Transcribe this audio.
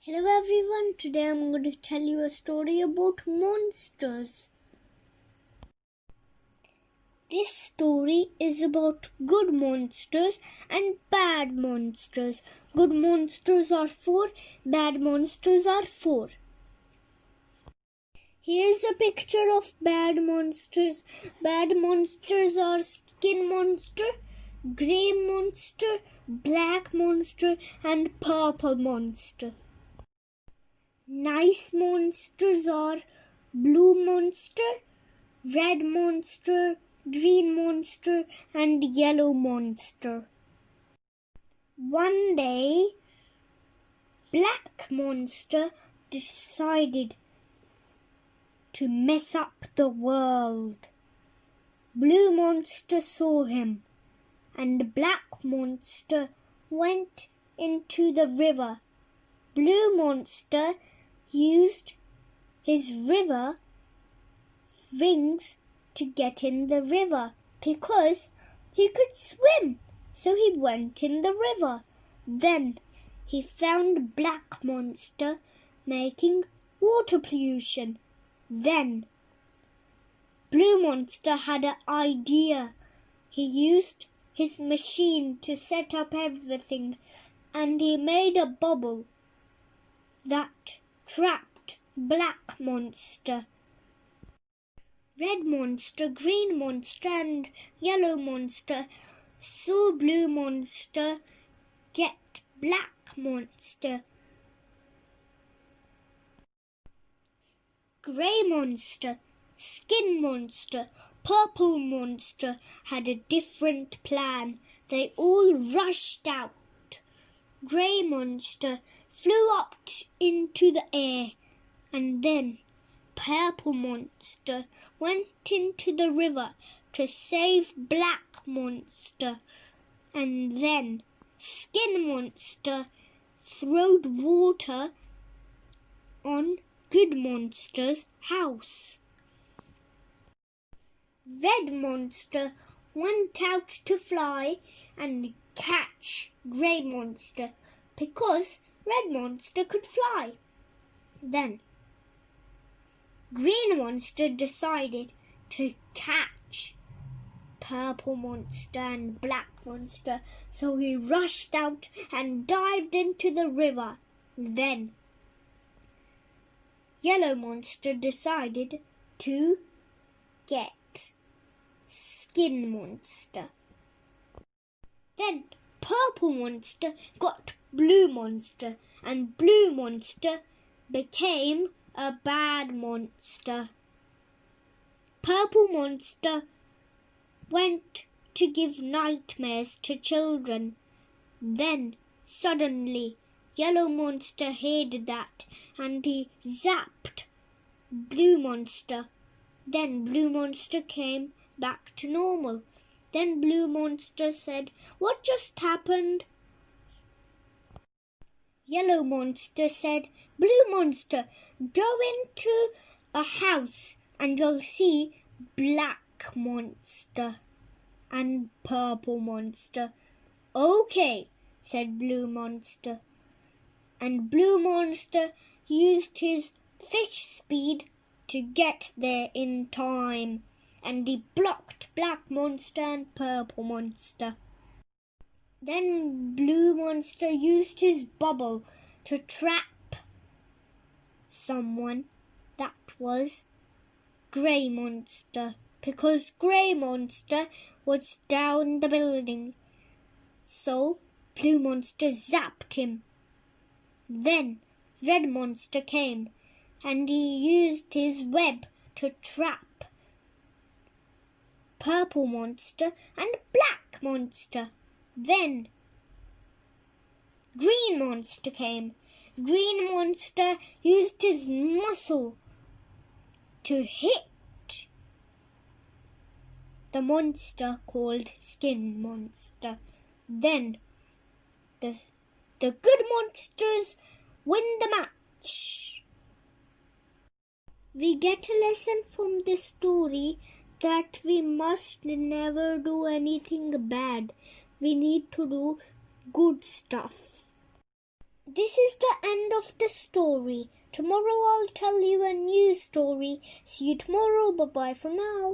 Hello everyone, today I'm going to tell you a story about monsters. This story is about good monsters and bad monsters. Good monsters are 4, bad monsters are 4. Here's a picture of bad monsters. Bad monsters are skin monster, grey monster, black monster and purple monster. Nice monsters are blue monster, red monster, green monster and yellow monster. One day, black monster decided to mess up the world. Blue monster saw him and black monster went into the river. Blue monster used his river wings to get in the river because he could swim. So he went in the river. Then he found black monster making water pollution. Then blue monster had an idea. He used his machine to set up everything and he made a bubble that trapped black monster. Red monster, green monster and yellow monster saw blue monster get black monster. Grey monster, skin monster, purple monster had a different plan. They all rushed out. Grey monster flew up into the air and then purple monster went into the river to save black monster and then skin monster throwed water on good monster's house. Red monster went out to fly and catch grey monster because red monster could fly. Then green monster decided to catch purple monster and black monster, so he rushed out and dived into the river. Then yellow monster decided to get skin monster. Then purple monster got blue monster and blue monster became a bad monster. Purple monster went to give nightmares to children. Then suddenly yellow monster hated that and he zapped blue monster. Then blue monster came back to normal. Then blue monster said, "What just happened?" Yellow monster said, "Blue monster, go into a house and you'll see black monster and purple monster." "Okay," said blue monster. And blue monster used his fish speed to get there in time. And he blocked black monster and purple monster. Then blue monster used his bubble to trap someone. That was grey monster, because grey monster was down the building. So blue monster zapped him. Then red monster came and he used his web to trap purple monster and black monster. Then green monster came. Green monster used his muscle to hit the monster called skin monster. Then the good monsters win the match. We get a lesson from this story that we must never do anything bad. We need to do good stuff. This is the end of the story. Tomorrow I'll tell you a new story. See you tomorrow. Bye-bye for now.